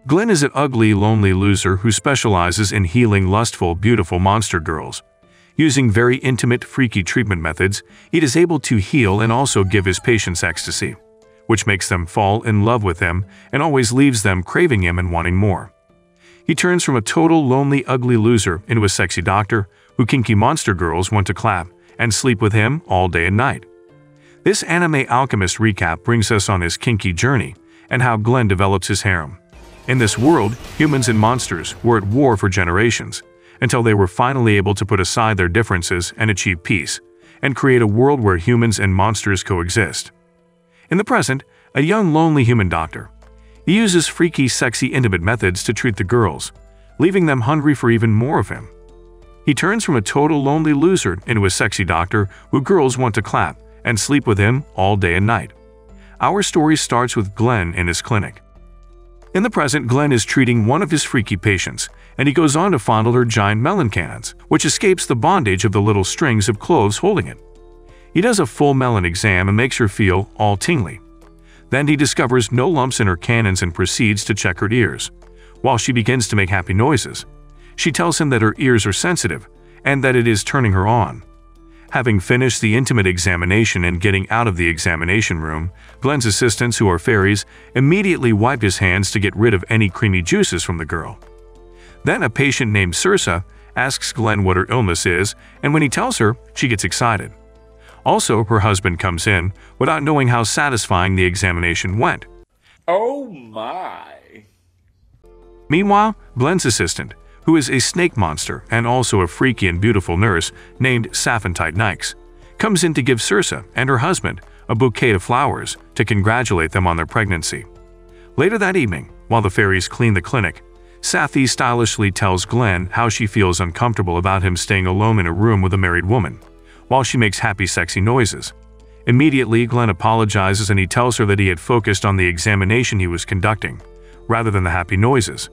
Glenn is an ugly, lonely loser who specializes in healing lustful, beautiful monster girls. Using very intimate, freaky treatment methods, he is able to heal and also give his patients ecstasy, which makes them fall in love with him and always leaves them craving him and wanting more. He turns from a total, lonely, ugly loser into a sexy doctor who kinky monster girls want to clap and sleep with him all day and night. This anime alchemist recap brings us on his kinky journey and how Glenn develops his harem. In this world, humans and monsters were at war for generations, until they were finally able to put aside their differences and achieve peace, and create a world where humans and monsters coexist. In the present, a young lonely human doctor. He uses freaky, sexy, intimate methods to treat the girls, leaving them hungry for even more of him. He turns from a total lonely loser into a sexy doctor who girls want to clap and sleep with him all day and night. Our story starts with Glenn in his clinic. In the present, Glenn is treating one of his freaky patients, and he goes on to fondle her giant melon cannons, which escapes the bondage of the little strings of clothes holding it. He does a full melon exam and makes her feel all tingly. Then he discovers no lumps in her cannons and proceeds to check her ears. While she begins to make happy noises, she tells him that her ears are sensitive and that it is turning her on. Having finished the intimate examination and getting out of the examination room, Glenn's assistants, who are fairies, immediately wipe his hands to get rid of any creamy juices from the girl. Then a patient named Circe asks Glenn what her illness is, and when he tells her, she gets excited. Also, her husband comes in without knowing how satisfying the examination went. Oh my! Meanwhile, Glenn's assistant, who is a snake monster and also a freaky and beautiful nurse named Saphantite Nyx, comes in to give Circe and her husband a bouquet of flowers to congratulate them on their pregnancy. Later that evening, while the fairies clean the clinic, Sapphi stylishly tells Glenn how she feels uncomfortable about him staying alone in a room with a married woman, while she makes happy, sexy noises. Immediately, Glenn apologizes and he tells her that he had focused on the examination he was conducting, rather than the happy noises.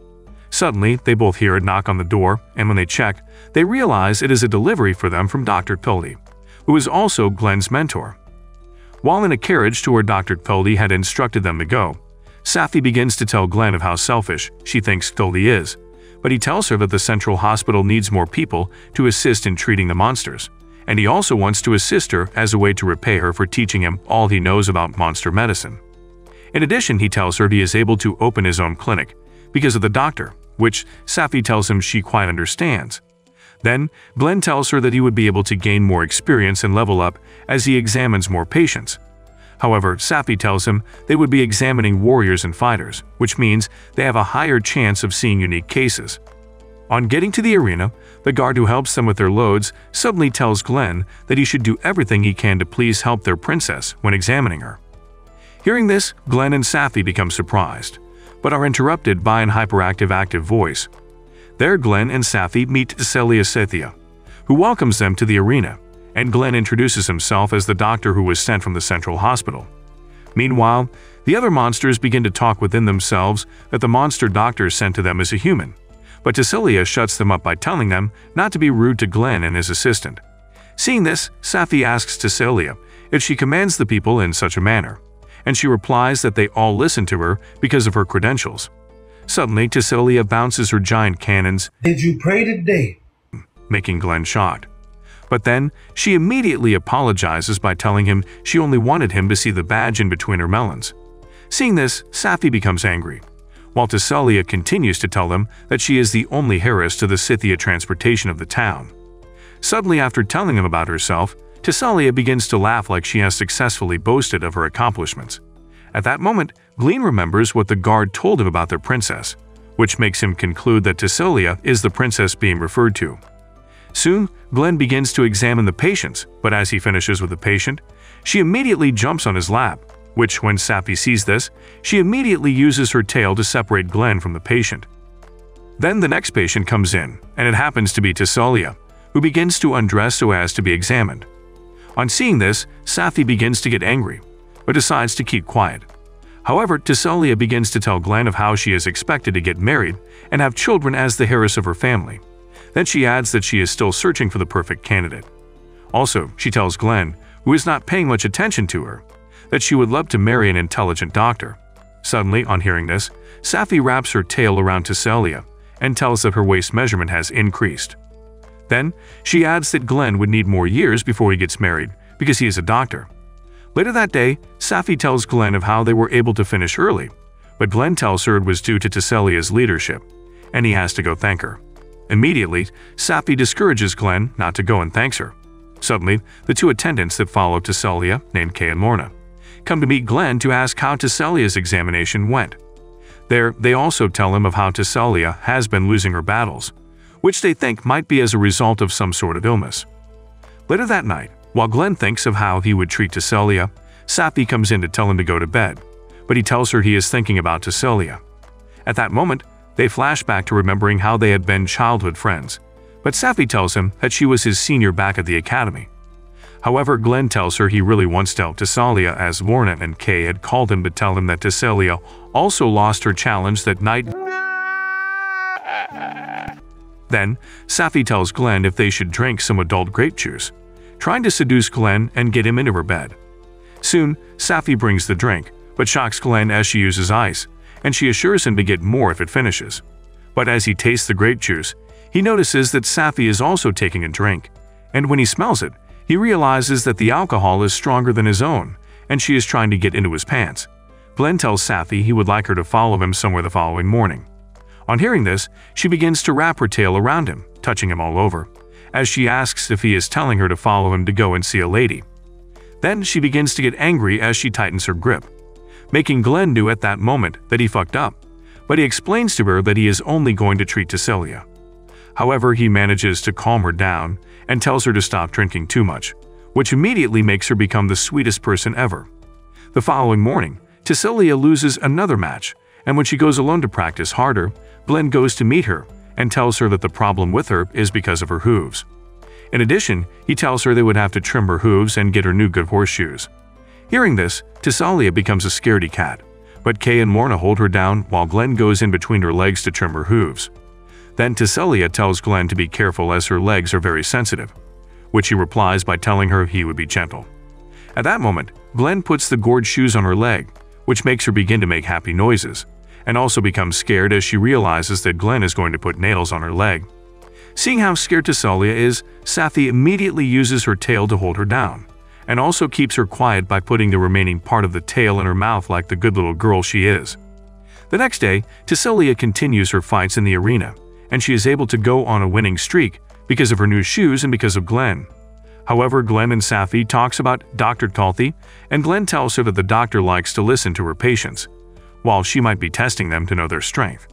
Suddenly, they both hear a knock on the door, and when they check, they realize it is a delivery for them from Dr. Pildy, who is also Glenn's mentor. While in a carriage to where Dr. Pildy had instructed them to go, Sapphi begins to tell Glenn of how selfish she thinks Pildy is, but he tells her that the Central Hospital needs more people to assist in treating the monsters, and he also wants to assist her as a way to repay her for teaching him all he knows about monster medicine. In addition, he tells her he is able to open his own clinic because of the doctor, which Sapphi tells him she quite understands. Then, Glenn tells her that he would be able to gain more experience and level up as he examines more patients. However, Sapphi tells him they would be examining warriors and fighters, which means they have a higher chance of seeing unique cases. On getting to the arena, the guard who helps them with their loads suddenly tells Glenn that he should do everything he can to please help their princess when examining her. Hearing this, Glenn and Sapphi become surprised, but are interrupted by an hyperactive active voice. There, Glenn and Sapphi meet Celia Scythia, who welcomes them to the arena, and Glenn introduces himself as the doctor who was sent from the Central Hospital. Meanwhile, the other monsters begin to talk within themselves that the monster doctor sent to them is a human, but Cecilia shuts them up by telling them not to be rude to Glenn and his assistant. Seeing this, Sapphi asks Cecilia if she commands the people in such a manner, and she replies that they all listen to her because of her credentials. Suddenly, Cecilia bounces her giant cannons, "Did you pray today?" making Glenn shocked. But then, she immediately apologizes by telling him she only wanted him to see the badge in between her melons. Seeing this, Sapphi becomes angry, while Cecilia continues to tell them that she is the only heiress to the Scythia transportation of the town. Suddenly, after telling him about herself, Cecilia begins to laugh like she has successfully boasted of her accomplishments. At that moment, Glenn remembers what the guard told him about their princess, which makes him conclude that Cecilia is the princess being referred to. Soon, Glenn begins to examine the patients, but as he finishes with the patient, she immediately jumps on his lap, which, when Sapphi sees this, she immediately uses her tail to separate Glenn from the patient. Then the next patient comes in, and it happens to be Cecilia, who begins to undress so as to be examined. On seeing this, Sapphi begins to get angry, but decides to keep quiet. However, Cecilia begins to tell Glenn of how she is expected to get married and have children as the heiress of her family. Then she adds that she is still searching for the perfect candidate. Also, she tells Glenn, who is not paying much attention to her, that she would love to marry an intelligent doctor. Suddenly, on hearing this, Safi wraps her tail around Tesselia and tells that her waist measurement has increased. Then, she adds that Glenn would need more years before he gets married because he is a doctor. Later that day, Safi tells Glenn of how they were able to finish early, but Glenn tells her it was due to Tesselia's leadership, and he has to go thank her. Immediately, Safi discourages Glenn not to go and thanks her. Suddenly, the two attendants that follow Tesselia, named Kay and Lorna, come to meet Glenn to ask how Tesselia's examination went. There, they also tell him of how Tesselia has been losing her battles, which they think might be as a result of some sort of illness. Later that night, while Glenn thinks of how he would treat Tesselia, Safi comes in to tell him to go to bed, but he tells her he is thinking about Tesselia. At that moment, they flash back to remembering how they had been childhood friends, but Safi tells him that she was his senior back at the academy. However, Glenn tells her he really wants to help Tesselia as Lorna and Kay had called him to tell him that Tesselia also lost her challenge that night. Then, Safi tells Glenn if they should drink some adult grape juice, trying to seduce Glenn and get him into her bed. Soon, Safi brings the drink, but shocks Glenn as she uses ice, and she assures him to get more if it finishes. But as he tastes the grape juice, he notices that Safi is also taking a drink, and when he smells it, he realizes that the alcohol is stronger than his own, and she is trying to get into his pants. Glenn tells Safi he would like her to follow him somewhere the following morning. On hearing this, she begins to wrap her tail around him, touching him all over, as she asks if he is telling her to follow him to go and see a lady. Then she begins to get angry as she tightens her grip, making Glenn know at that moment that he fucked up, but he explains to her that he is only going to treat Tesselia. However, he manages to calm her down and tells her to stop drinking too much, which immediately makes her become the sweetest person ever. The following morning, Tesselia loses another match, and when she goes alone to practice harder, Glenn goes to meet her and tells her that the problem with her is because of her hooves. In addition, he tells her they would have to trim her hooves and get her new good horseshoes. Hearing this, Tesselia becomes a scaredy cat, but Kay and Lorna hold her down while Glenn goes in between her legs to trim her hooves. Then Tesselia tells Glenn to be careful as her legs are very sensitive, which he replies by telling her he would be gentle. At that moment, Glenn puts the gored shoes on her leg, which makes her begin to make happy noises, and also becomes scared as she realizes that Glenn is going to put nails on her leg. Seeing how scared Tesselia is, Safi immediately uses her tail to hold her down, and also keeps her quiet by putting the remaining part of the tail in her mouth like the good little girl she is. The next day, Tesselia continues her fights in the arena, and she is able to go on a winning streak because of her new shoes and because of Glenn. However, Glenn and Safi talks about Dr. Talthi, and Glenn tells her that the doctor likes to listen to her patients, while she might be testing them to know their strength.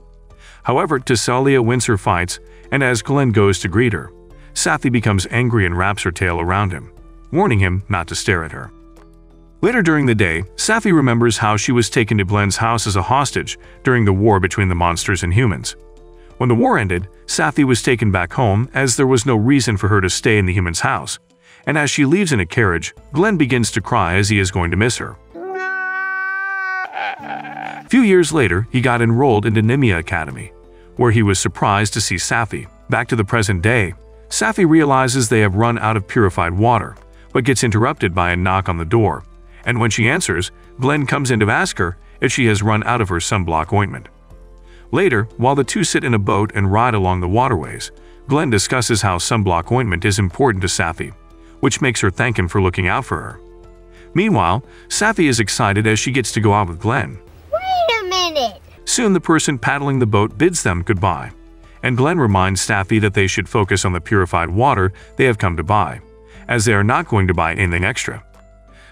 However, Tesselia wins her fights, and as Glenn goes to greet her, Safi becomes angry and wraps her tail around him, warning him not to stare at her. Later during the day, Safi remembers how she was taken to Glenn's house as a hostage during the war between the monsters and humans. When the war ended, Safi was taken back home as there was no reason for her to stay in the human's house, and as she leaves in a carriage, Glenn begins to cry as he is going to miss her. A few years later, he got enrolled into Nimia Academy, where he was surprised to see Safi. Back to the present day, Safi realizes they have run out of purified water, but gets interrupted by a knock on the door, and when she answers, Glenn comes in to ask her if she has run out of her sunblock ointment. Later, while the two sit in a boat and ride along the waterways, Glenn discusses how sunblock ointment is important to Safi, which makes her thank him for looking out for her. Meanwhile, Safi is excited as she gets to go out with Glenn. Wait a minute! Soon the person paddling the boat bids them goodbye, and Glenn reminds Safi that they should focus on the purified water they have come to buy, as they are not going to buy anything extra.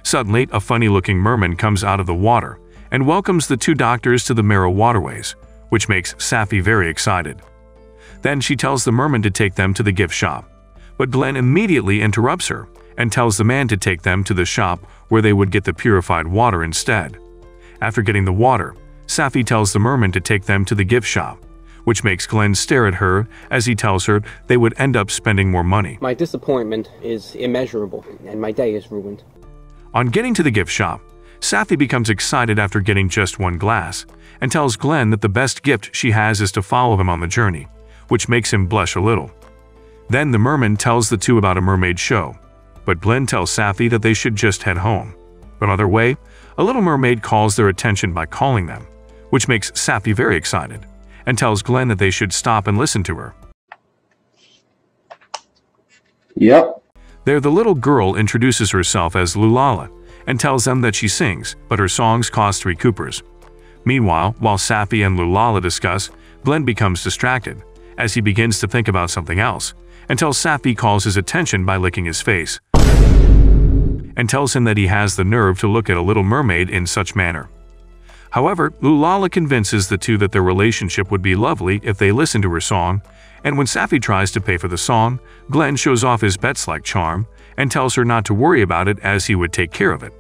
Suddenly, a funny-looking merman comes out of the water and welcomes the two doctors to the Mero waterways, which makes Safi very excited. Then she tells the merman to take them to the gift shop, but Glenn immediately interrupts her and tells the man to take them to the shop where they would get the purified water instead. After getting the water, Safi tells the merman to take them to the gift shop, which makes Glenn stare at her as he tells her they would end up spending more money. My disappointment is immeasurable, and my day is ruined. On getting to the gift shop, Safi becomes excited after getting just one glass, and tells Glenn that the best gift she has is to follow him on the journey, which makes him blush a little. Then the merman tells the two about a mermaid show, but Glenn tells Safi that they should just head home. But on their way, a little mermaid calls their attention by calling them, which makes Safi very excited, and tells Glenn that they should stop and listen to her. Yep. There, the little girl introduces herself as Lulala and tells them that she sings, but her songs cost 3 coopers. Meanwhile, while Safi and Lulala discuss, Glenn becomes distracted as he begins to think about something else, until Safi calls his attention by licking his face and tells him that he has the nerve to look at a little mermaid in such manner. However, Lulala convinces the two that their relationship would be lovely if they listen to her song, and when Safi tries to pay for the song, Glenn shows off his Betts-like charm and tells her not to worry about it as he would take care of it.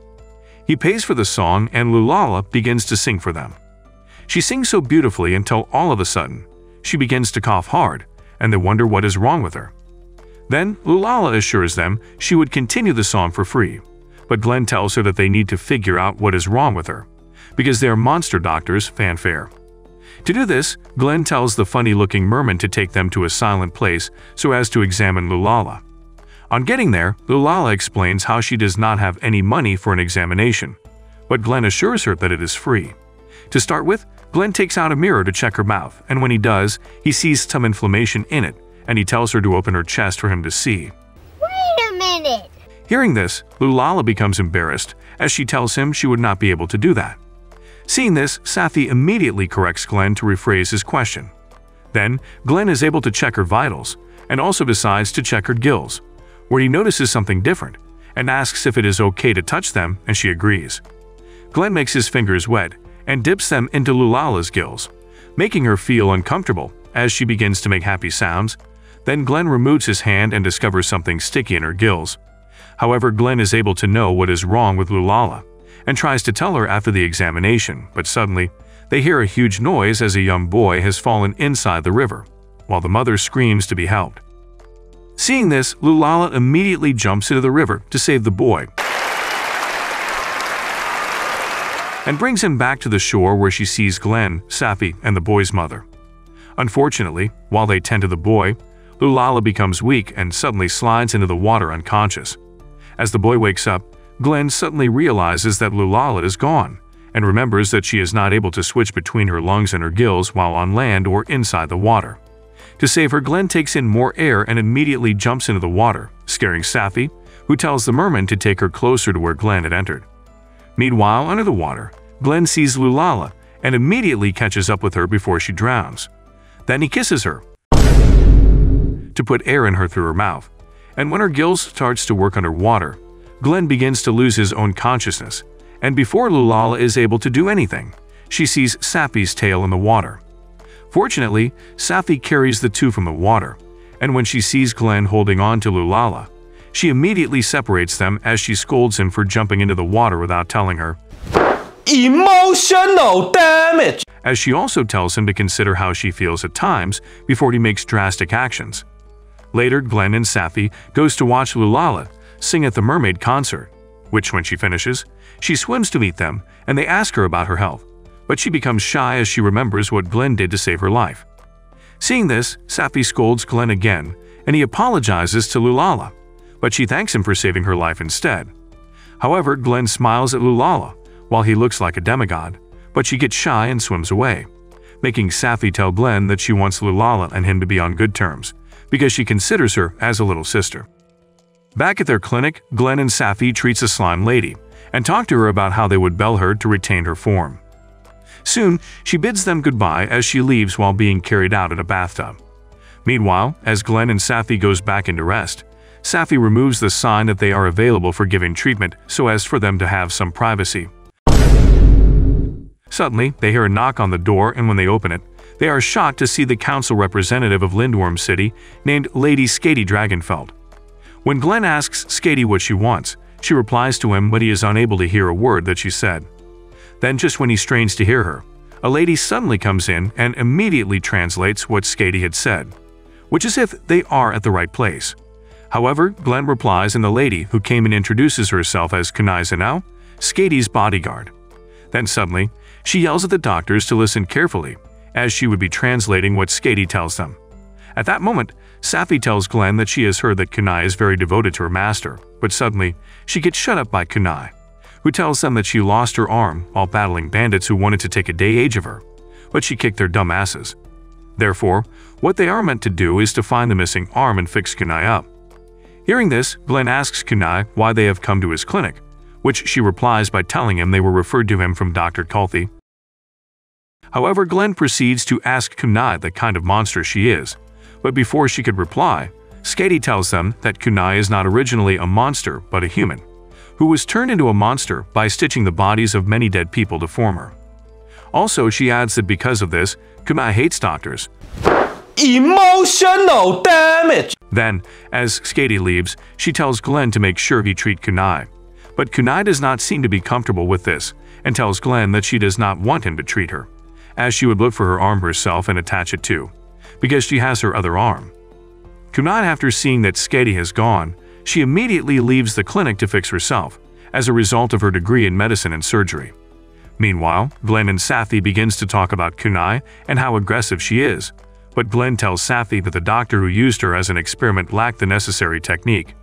He pays for the song and Lulala begins to sing for them. She sings so beautifully until all of a sudden, she begins to cough hard, and they wonder what is wrong with her. Then, Lulala assures them she would continue the song for free, but Glenn tells her that they need to figure out what is wrong with her, because they are monster doctors, fanfare. To do this, Glenn tells the funny-looking merman to take them to a silent place so as to examine Lulala. On getting there, Lulala explains how she does not have any money for an examination, but Glenn assures her that it is free. To start with, Glenn takes out a mirror to check her mouth, and when he does, he sees some inflammation in it, and he tells her to open her chest for him to see. Wait a minute! Hearing this, Lulala becomes embarrassed, as she tells him she would not be able to do that. Seeing this, Safi immediately corrects Glenn to rephrase his question. Then, Glenn is able to check her vitals, and also decides to check her gills, where he notices something different, and asks if it is okay to touch them, and she agrees. Glenn makes his fingers wet, and dips them into Lulala's gills, making her feel uncomfortable as she begins to make happy sounds. Then Glenn removes his hand and discovers something sticky in her gills. However, Glenn is able to know what is wrong with Lulala, and tries to tell her after the examination, but suddenly, they hear a huge noise as a young boy has fallen inside the river, while the mother screams to be helped. Seeing this, Lulala immediately jumps into the river to save the boy, and brings him back to the shore where she sees Glenn, Safi, and the boy's mother. Unfortunately, while they tend to the boy, Lulala becomes weak and suddenly slides into the water unconscious. As the boy wakes up, Glenn suddenly realizes that Lulala is gone, and remembers that she is not able to switch between her lungs and her gills while on land or inside the water. To save her, Glenn takes in more air and immediately jumps into the water, scaring Safi, who tells the merman to take her closer to where Glenn had entered. Meanwhile, under the water, Glenn sees Lulala and immediately catches up with her before she drowns. Then he kisses her to put air in her through her mouth, and when her gills starts to work underwater, Glenn begins to lose his own consciousness, and before Lulala is able to do anything, she sees Safi's tail in the water. Fortunately, Safi carries the two from the water, and when she sees Glenn holding on to Lulala, she immediately separates them as she scolds him for jumping into the water without telling her. Emotional damage! As she also tells him to consider how she feels at times before he makes drastic actions. Later, Glenn and Safi goes to watch Lulala sing at the mermaid concert, which when she finishes, she swims to meet them and they ask her about her health, but she becomes shy as she remembers what Glenn did to save her life. Seeing this, Safi scolds Glenn again and he apologizes to Lulala, but she thanks him for saving her life instead. However, Glenn smiles at Lulala while he looks like a demigod, but she gets shy and swims away, making Safi tell Glenn that she wants Lulala and him to be on good terms, because she considers her as a little sister. Back at their clinic, Glenn and Safi treats the slime lady and talk to her about how they would bell her to retain her form. Soon, she bids them goodbye as she leaves while being carried out in a bathtub. Meanwhile, as Glenn and Safi goes back into rest, Safi removes the sign that they are available for giving treatment so as for them to have some privacy. Suddenly, they hear a knock on the door, and when they open it, they are shocked to see the council representative of Lindworm City named Lady Skady Dragonfeld. When Glenn asks Skady what she wants, she replies to him, but he is unable to hear a word that she said. Then, just when he strains to hear her, a lady suddenly comes in and immediately translates what Skady had said, which is if they are at the right place. However, Glenn replies, and the lady, who came and introduces herself as Kunai Zanao, Skady's bodyguard. Then suddenly, she yells at the doctors to listen carefully, as she would be translating what Skady tells them. At that moment, Safi tells Glenn that she has heard that Kunai is very devoted to her master, but suddenly, she gets shut up by Kunai, who tells them that she lost her arm while battling bandits who wanted to take a day age of her, but she kicked their dumb asses. Therefore, what they are meant to do is to find the missing arm and fix Kunai up. Hearing this, Glenn asks Kunai why they have come to his clinic, which she replies by telling him they were referred to him from Dr. Kulthi. However, Glenn proceeds to ask Kunai the kind of monster she is, but before she could reply, Skady tells them that Kunai is not originally a monster but a human, who was turned into a monster by stitching the bodies of many dead people to form her. Also, she adds that because of this, Kunai hates doctors. Emotional damage! Then, as Skady leaves, she tells Glenn to make sure he treat Kunai. But Kunai does not seem to be comfortable with this, and tells Glenn that she does not want him to treat her, as she would look for her arm herself and attach it to, because she has her other arm. Kunai, after seeing that Skady has gone, she immediately leaves the clinic to fix herself, as a result of her degree in medicine and surgery. Meanwhile, Glenn and Safi begins to talk about Kunai and how aggressive she is, but Glenn tells Safi that the doctor who used her as an experiment lacked the necessary technique.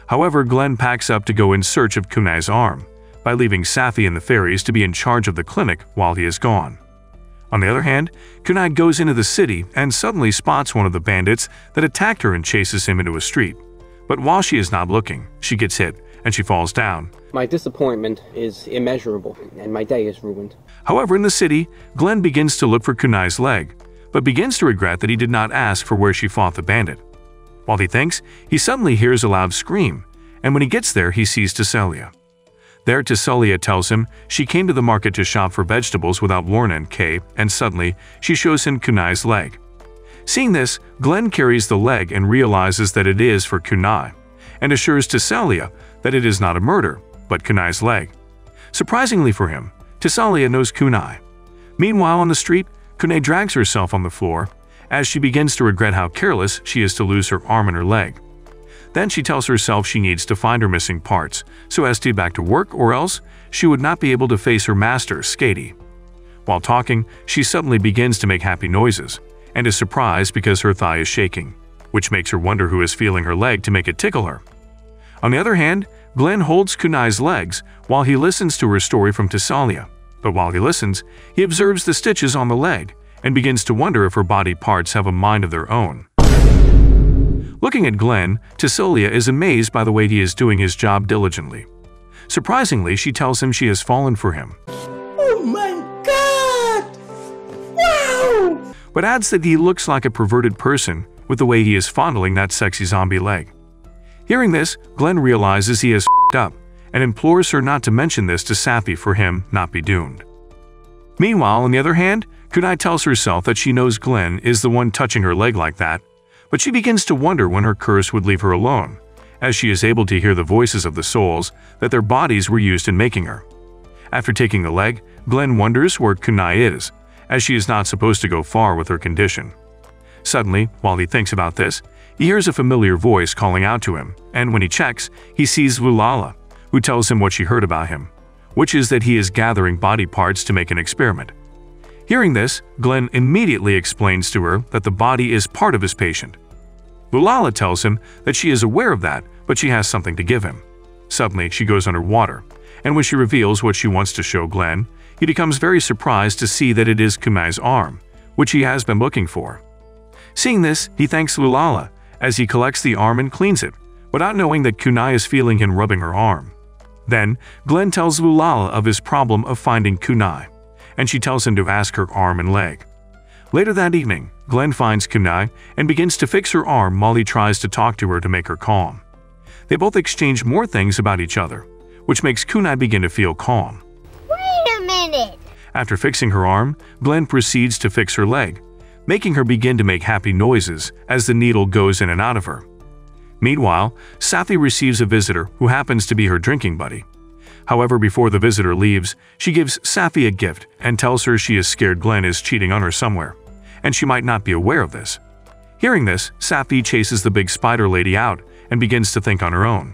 However, Glenn packs up to go in search of Kunai's arm, by leaving Safi and the fairies to be in charge of the clinic while he is gone. On the other hand, Kunai goes into the city and suddenly spots one of the bandits that attacked her and chases him into a street. But while she is not looking, she gets hit and she falls down. My disappointment is immeasurable, and my day is ruined. However, in the city, Glenn begins to look for Kunai's leg, but begins to regret that he did not ask for where she fought the bandit. While he thinks, he suddenly hears a loud scream, and when he gets there, he sees Tesselia. There, Tesselia tells him she came to the market to shop for vegetables without Lorna and Kay, and suddenly, she shows him Kunai's leg. Seeing this, Glenn carries the leg and realizes that it is for Kunai, and assures Tesselia that it is not a murder, but Kunai's leg. Surprisingly for him, Tesselia knows Kunai. Meanwhile, on the street, Kunai drags herself on the floor, as she begins to regret how careless she is to lose her arm and her leg. Then she tells herself she needs to find her missing parts, so as to get back to work, or else she would not be able to face her master, Skady. While talking, she suddenly begins to make happy noises, and is surprised because her thigh is shaking, which makes her wonder who is feeling her leg to make it tickle her. On the other hand, Glenn holds Kunai's legs while he listens to her story from Tesselia, but while he listens, he observes the stitches on the leg and begins to wonder if her body parts have a mind of their own. Looking at Glenn, Tesselia is amazed by the way he is doing his job diligently. Surprisingly, she tells him she has fallen for him. Oh my god! Wow! But adds that he looks like a perverted person with the way he is fondling that sexy zombie leg. Hearing this, Glenn realizes he has f***ed up and implores her not to mention this to Safi for him not be doomed. Meanwhile, on the other hand, Kunai tells herself that she knows Glenn is the one touching her leg like that, but she begins to wonder when her curse would leave her alone, as she is able to hear the voices of the souls that their bodies were used in making her. After taking the leg, Glenn wonders where Kunai is, as she is not supposed to go far with her condition. Suddenly, while he thinks about this, he hears a familiar voice calling out to him, and when he checks, he sees Lulala, who tells him what she heard about him, which is that he is gathering body parts to make an experiment. Hearing this, Glenn immediately explains to her that the body is part of his patient. Lulala tells him that she is aware of that, but she has something to give him. Suddenly, she goes underwater, and when she reveals what she wants to show Glenn, he becomes very surprised to see that it is Kunai's arm, which he has been looking for. Seeing this, he thanks Lulala, as he collects the arm and cleans it, without knowing that Kunai is feeling him rubbing her arm. Then, Glenn tells Lulala of his problem of finding Kunai, and she tells him to ask her arm and leg. Later that evening, Glenn finds Kunai and begins to fix her arm while he tries to talk to her to make her calm. They both exchange more things about each other, which makes Kunai begin to feel calm. Wait a minute. After fixing her arm, Glenn proceeds to fix her leg, making her begin to make happy noises as the needle goes in and out of her. Meanwhile, Safi receives a visitor who happens to be her drinking buddy. However, before the visitor leaves, she gives Safi a gift and tells her she is scared Glenn is cheating on her somewhere, and she might not be aware of this. Hearing this, Safi chases the big spider lady out and begins to think on her own.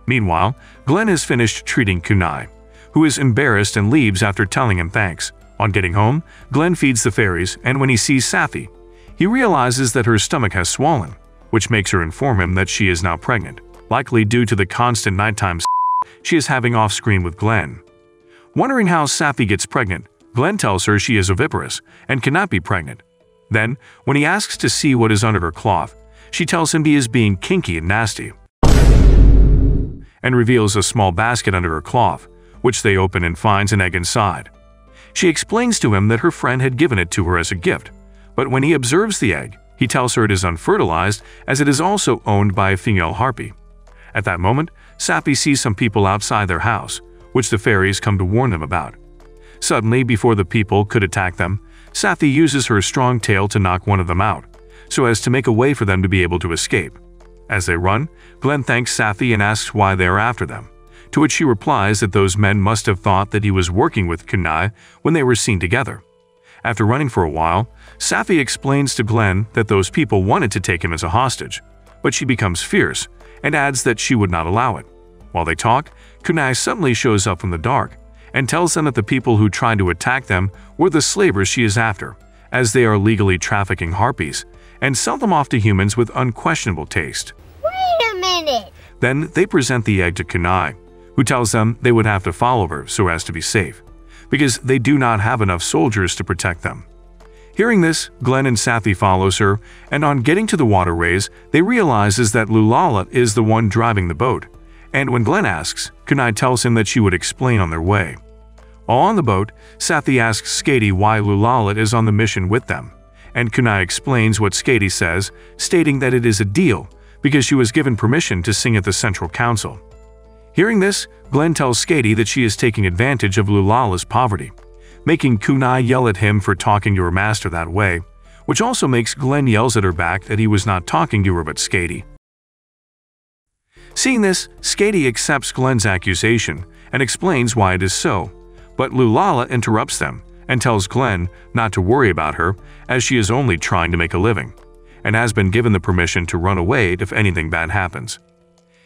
Meanwhile, Glenn has finished treating Kunai, who is embarrassed and leaves after telling him thanks. On getting home, Glenn feeds the fairies, and when he sees Safi, he realizes that her stomach has swollen, which makes her inform him that she is now pregnant, likely due to the constant nighttime she is having off-screen with Glenn. Wondering how Safi gets pregnant, Glenn tells her she is oviparous and cannot be pregnant. Then, when he asks to see what is under her cloth, she tells him he is being kinky and nasty, and reveals a small basket under her cloth, which they open and finds an egg inside. She explains to him that her friend had given it to her as a gift, but when he observes the egg, he tells her it is unfertilized as it is also owned by a female harpy. At that moment, Safi sees some people outside their house, which the fairies come to warn them about. Suddenly, before the people could attack them, Safi uses her strong tail to knock one of them out, so as to make a way for them to be able to escape. As they run, Glenn thanks Safi and asks why they are after them, to which she replies that those men must have thought that he was working with Kunai when they were seen together. After running for a while, Safi explains to Glenn that those people wanted to take him as a hostage, but she becomes fierce and adds that she would not allow it. While they talk, Kunai suddenly shows up from the dark and tells them that the people who tried to attack them were the slavers she is after, as they are legally trafficking harpies and sell them off to humans with unquestionable taste. Wait a minute! Then they present the egg to Kunai, who tells them they would have to follow her so as to be safe, because they do not have enough soldiers to protect them. Hearing this, Glenn and Safi follows her, and on getting to the waterways, they realizes that Lulala is the one driving the boat, and when Glenn asks, Kunai tells him that she would explain on their way. While on the boat, Safi asks Skady why Lulala is on the mission with them, and Kunai explains what Skady says, stating that it is a deal because she was given permission to sing at the Central Council. Hearing this, Glenn tells Skady that she is taking advantage of Lulala's poverty, making Kunai yell at him for talking to her master that way, which also makes Glenn yells at her back that he was not talking to her but Skady. Seeing this, Skady accepts Glenn's accusation and explains why it is so, but Lulala interrupts them and tells Glenn not to worry about her as she is only trying to make a living, and has been given the permission to run away if anything bad happens.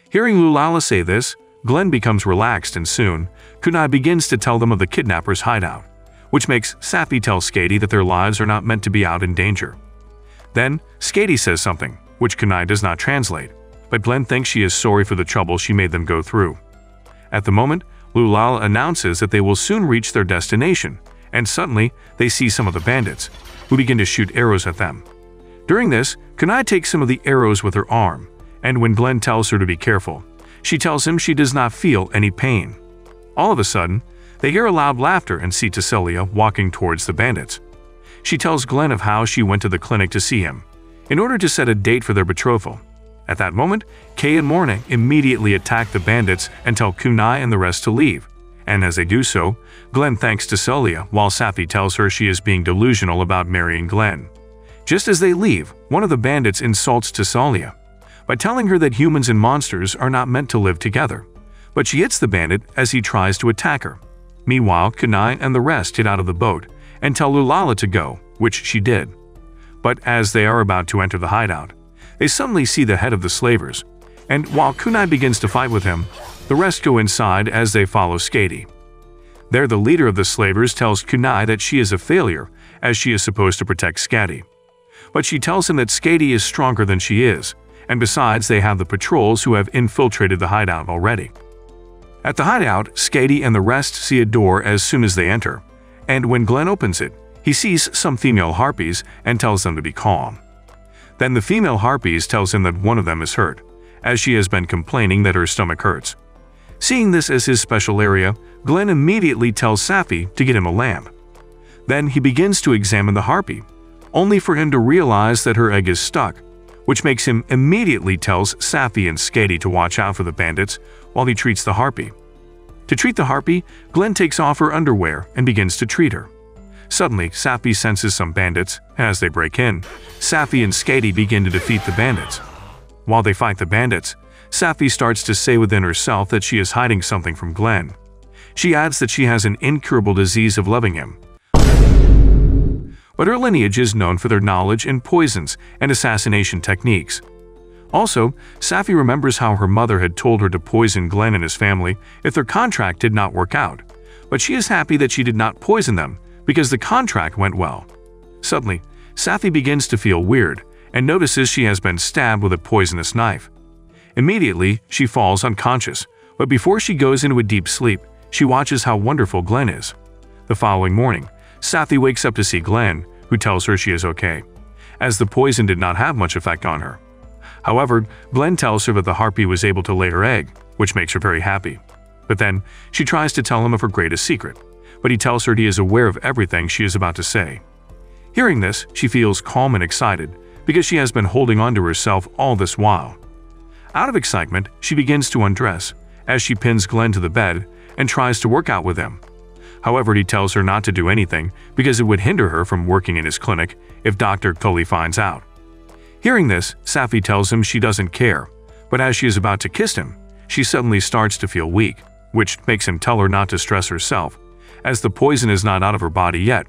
Hearing Lulala say this, Glenn becomes relaxed and soon, Kunai begins to tell them of the kidnapper's hideout, which makes Safi tell Skady that their lives are not meant to be out in danger. Then, Skady says something, which Kunai does not translate, but Glenn thinks she is sorry for the trouble she made them go through. At the moment, Lulala announces that they will soon reach their destination, and suddenly, they see some of the bandits, who begin to shoot arrows at them. During this, Kunai takes some of the arrows with her arm, and when Glenn tells her to be careful, she tells him she does not feel any pain. All of a sudden, they hear a loud laughter and see Tesselia walking towards the bandits. She tells Glenn of how she went to the clinic to see him, in order to set a date for their betrothal. At that moment, Kay and Morna immediately attack the bandits and tell Kunai and the rest to leave, and as they do so, Glenn thanks Tesselia while Safi tells her she is being delusional about marrying Glenn. Just as they leave, one of the bandits insults Tesselia by telling her that humans and monsters are not meant to live together, but she hits the bandit as he tries to attack her. Meanwhile, Kunai and the rest get out of the boat and tell Lulala to go, which she did. But as they are about to enter the hideout, they suddenly see the head of the slavers, and while Kunai begins to fight with him, the rest go inside as they follow Skady. There, the leader of the slavers tells Kunai that she is a failure, as she is supposed to protect Skady. But she tells him that Skady is stronger than she is, and besides they have the patrols who have infiltrated the hideout already. At the hideout, Skady and the rest see a door as soon as they enter, and when Glenn opens it, he sees some female harpies and tells them to be calm. Then the female harpies tells him that one of them is hurt, as she has been complaining that her stomach hurts. Seeing this as his special area, Glenn immediately tells Safi to get him a lamp. Then he begins to examine the harpy, only for him to realize that her egg is stuck, which makes him immediately tells Safi and Skady to watch out for the bandits while he treats the harpy. To treat the harpy, Glenn takes off her underwear and begins to treat her. Suddenly, Safi senses some bandits, and as they break in, Safi and Skady begin to defeat the bandits. While they fight the bandits, Safi starts to say within herself that she is hiding something from Glenn. She adds that she has an incurable disease of loving him, but her lineage is known for their knowledge in poisons and assassination techniques. Also, Safi remembers how her mother had told her to poison Glenn and his family if their contract did not work out, but she is happy that she did not poison them because the contract went well. Suddenly, Safi begins to feel weird and notices she has been stabbed with a poisonous knife. Immediately, she falls unconscious, But before she goes into a deep sleep, she watches how wonderful Glenn is. The following morning, Safi wakes up to see Glenn, who tells her she is okay, as the poison did not have much effect on her. However, Glenn tells her that the harpy was able to lay her egg, which makes her very happy. But then, she tries to tell him of her greatest secret, but he tells her he is aware of everything she is about to say. Hearing this, she feels calm and excited because she has been holding on to herself all this while. Out of excitement, she begins to undress as she pins Glenn to the bed and tries to work out with him. However, he tells her not to do anything because it would hinder her from working in his clinic if Dr. Tully finds out. Hearing this, Safi tells him she doesn't care, but as she is about to kiss him, she suddenly starts to feel weak, which makes him tell her not to stress herself, as the poison is not out of her body yet.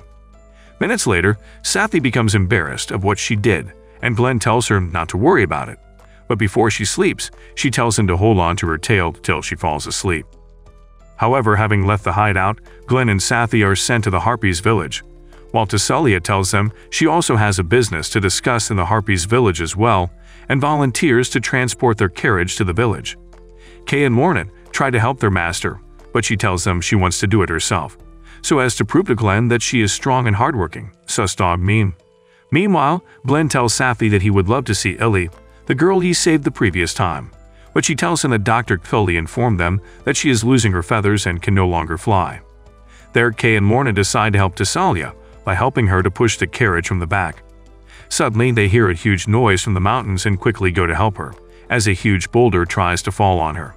Minutes later, Safi becomes embarrassed of what she did, and Glenn tells her not to worry about it. But before she sleeps, she tells him to hold on to her tail till she falls asleep. However, having left the hideout, Glenn and Safi are sent to the Harpies' village, while Tesselia tells them she also has a business to discuss in the Harpies' village as well, and volunteers to transport their carriage to the village. Kay and Lorna try to help their master, but she tells them she wants to do it herself, so as to prove to Glenn that she is strong and hardworking. Sus dog meme. Meanwhile, Glenn tells Safi that he would love to see Illy, the girl he saved the previous time, but she tells him that Dr. Tully informed them that she is losing her feathers and can no longer fly. There, Kay and Lorna decide to help Tesselia by helping her to push the carriage from the back. Suddenly, they hear a huge noise from the mountains and quickly go to help her, as a huge boulder tries to fall on her.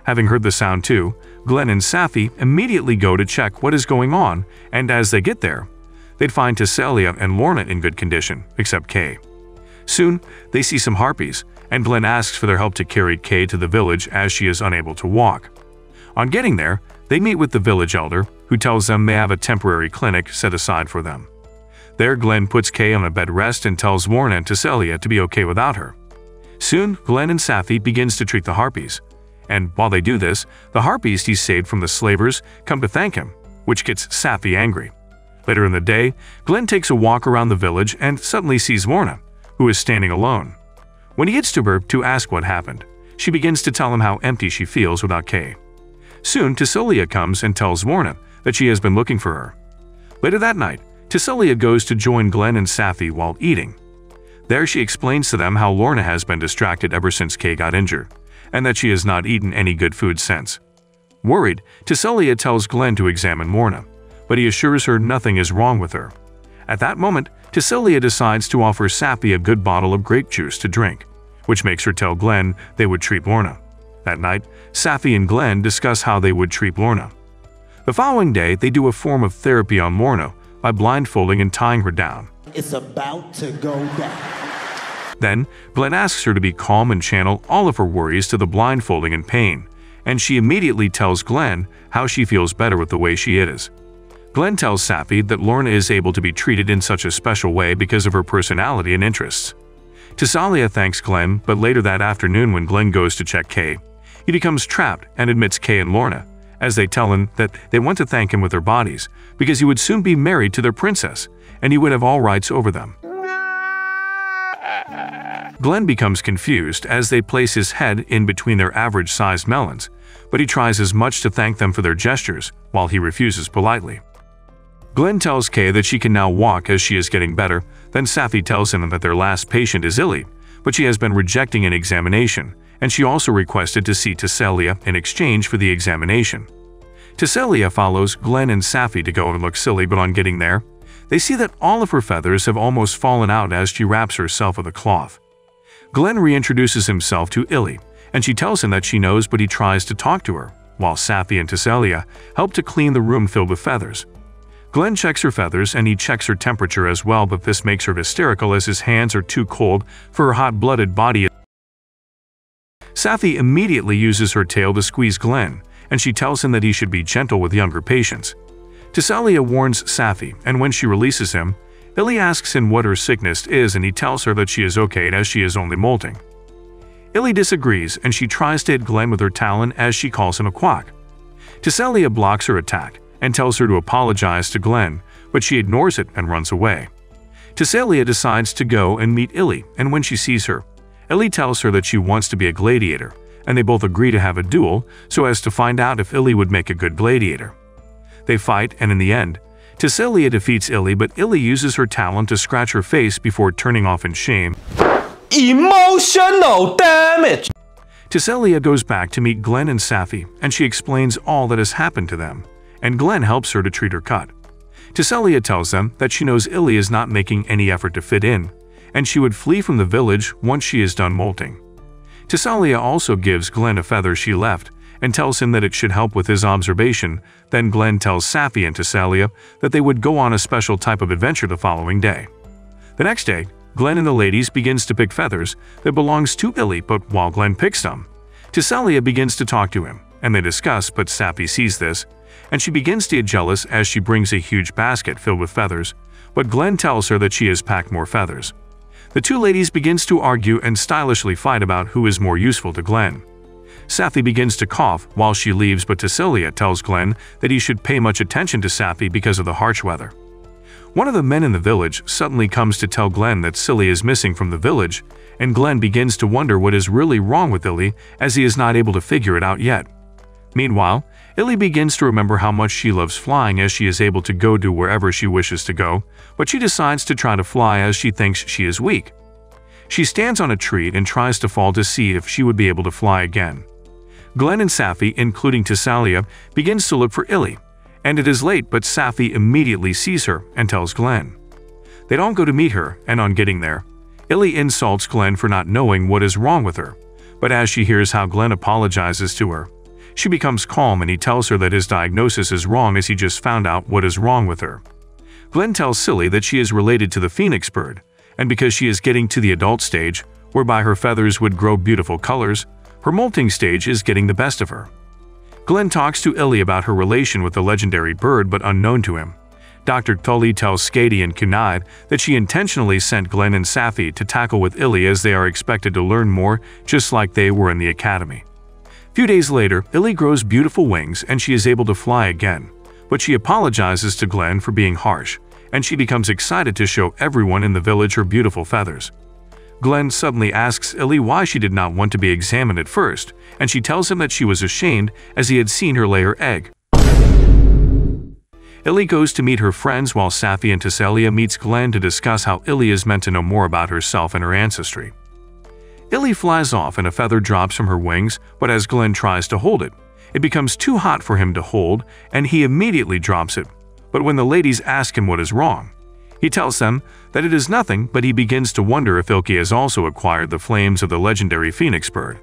Having heard the sound too, Glenn and Safi immediately go to check what is going on, and as they get there, they'd find Tesselia and Lorna in good condition, except Kay. Soon, they see some harpies, and Glenn asks for their help to carry Kay to the village as she is unable to walk. On getting there, they meet with the village elder, who tells them they have a temporary clinic set aside for them. There, Glenn puts Kay on a bed rest and tells Lorna and Tesselia to be okay without her. Soon, Glenn and Safi begins to treat the harpies, and while they do this, the harpies he saved from the slavers come to thank him, which gets Safi angry. Later in the day, Glenn takes a walk around the village and suddenly sees Lorna, who is standing alone. When he gets to her to ask what happened, she begins to tell him how empty she feels without Kay. Soon, Tesselia comes and tells Lorna that she has been looking for her. Later that night, Tesselia goes to join Glenn and Safi while eating. There she explains to them how Lorna has been distracted ever since Kay got injured, and that she has not eaten any good food since. Worried, Tesselia tells Glenn to examine Lorna, but he assures her nothing is wrong with her. At that moment, Tesselia decides to offer Safi a good bottle of grape juice to drink, which makes her tell Glenn they would treat Lorna. That night, Safi and Glenn discuss how they would treat Lorna. The following day, they do a form of therapy on Lorna by blindfolding and tying her down. It's about to go down. Then, Glenn asks her to be calm and channel all of her worries to the blindfolding and pain, and she immediately tells Glenn how she feels better with the way she is. Glenn tells Safi that Lorna is able to be treated in such a special way because of her personality and interests. Tesselia thanks Glenn, but later that afternoon when Glenn goes to check Kay, he becomes trapped and admits Kay and Lorna, as they tell him that they want to thank him with their bodies because he would soon be married to their princess, and he would have all rights over them. Glenn becomes confused as they place his head in between their average-sized melons, but he tries as much to thank them for their gestures, while he refuses politely. Glenn tells Kay that she can now walk as she is getting better, then Safi tells him that their last patient is Illy, but she has been rejecting an examination, and she also requested to see Tesselia in exchange for the examination. Tesselia follows Glenn and Safi to go and look silly, but on getting there, they see that all of her feathers have almost fallen out as she wraps herself with a cloth. Glenn reintroduces himself to Illy, and she tells him that she knows, but he tries to talk to her, while Safi and Tesselia help to clean the room filled with feathers. Glenn checks her feathers and he checks her temperature as well, but this makes her hysterical as his hands are too cold for her hot-blooded body. Safi immediately uses her tail to squeeze Glenn, and she tells him that he should be gentle with younger patients. Tesselia warns Safi, and when she releases him, Illy asks him what her sickness is, and he tells her that she is okay as she is only molting. Illy disagrees, and she tries to hit Glenn with her talon as she calls him a quack. Tesselia blocks her attack and tells her to apologize to Glenn, but she ignores it and runs away. Tesselia decides to go and meet Illy, and when she sees her, Illy tells her that she wants to be a gladiator, and they both agree to have a duel so as to find out if Illy would make a good gladiator. They fight, and in the end, Tesselia defeats Illy, but Illy uses her talon to scratch her face before turning off in shame. Emotional damage! Tesselia goes back to meet Glenn and Safi, and she explains all that has happened to them, and Glenn helps her to treat her cut. Tesselia tells them that she knows Illy is not making any effort to fit in, and she would flee from the village once she is done molting. Tesselia also gives Glenn a feather she left and tells him that it should help with his observation. Then Glenn tells Safi and Tesselia that they would go on a special type of adventure the following day. The next day, Glenn and the ladies begins to pick feathers that belongs to Illy, but while Glenn picks them, Tesselia begins to talk to him, and they discuss, but Safi sees this, and she begins to get jealous as she brings a huge basket filled with feathers, but Glenn tells her that she has packed more feathers. The two ladies begins to argue and stylishly fight about who is more useful to Glenn. Safi begins to cough while she leaves, but Tesselia tells Glenn that he should pay much attention to Safi because of the harsh weather. One of the men in the village suddenly comes to tell Glenn that Silly is missing from the village, and Glenn begins to wonder what is really wrong with Illy as he is not able to figure it out yet. Meanwhile, Illy begins to remember how much she loves flying as she is able to go to wherever she wishes to go, but she decides to try to fly as she thinks she is weak. She stands on a tree and tries to fall to see if she would be able to fly again. Glenn and Safi, including Tesselia, begins to look for Illy, and it is late, but Safi immediately sees her and tells Glenn. They don't go to meet her, and on getting there, Illy insults Glenn for not knowing what is wrong with her, but as she hears how Glenn apologizes to her, she becomes calm and he tells her that his diagnosis is wrong as he just found out what is wrong with her. Glenn tells Silly that she is related to the phoenix bird, and because she is getting to the adult stage, whereby her feathers would grow beautiful colors, her molting stage is getting the best of her. Glenn talks to Illy about her relation with the legendary bird, but unknown to him. Dr. Tully tells Skady and Kunai that she intentionally sent Glenn and Safi to tackle with Illy as they are expected to learn more, just like they were in the academy. Few days later, Illy grows beautiful wings and she is able to fly again, but she apologizes to Glenn for being harsh, and she becomes excited to show everyone in the village her beautiful feathers. Glenn suddenly asks Illy why she did not want to be examined at first, and she tells him that she was ashamed as he had seen her lay her egg. Illy goes to meet her friends while Safi and Tesselia meets Glenn to discuss how Illy is meant to know more about herself and her ancestry. Illy flies off and a feather drops from her wings, but as Glenn tries to hold it, it becomes too hot for him to hold and he immediately drops it. But when the ladies ask him what is wrong, he tells them that it is nothing, but he begins to wonder if Ilky has also acquired the flames of the legendary phoenix bird.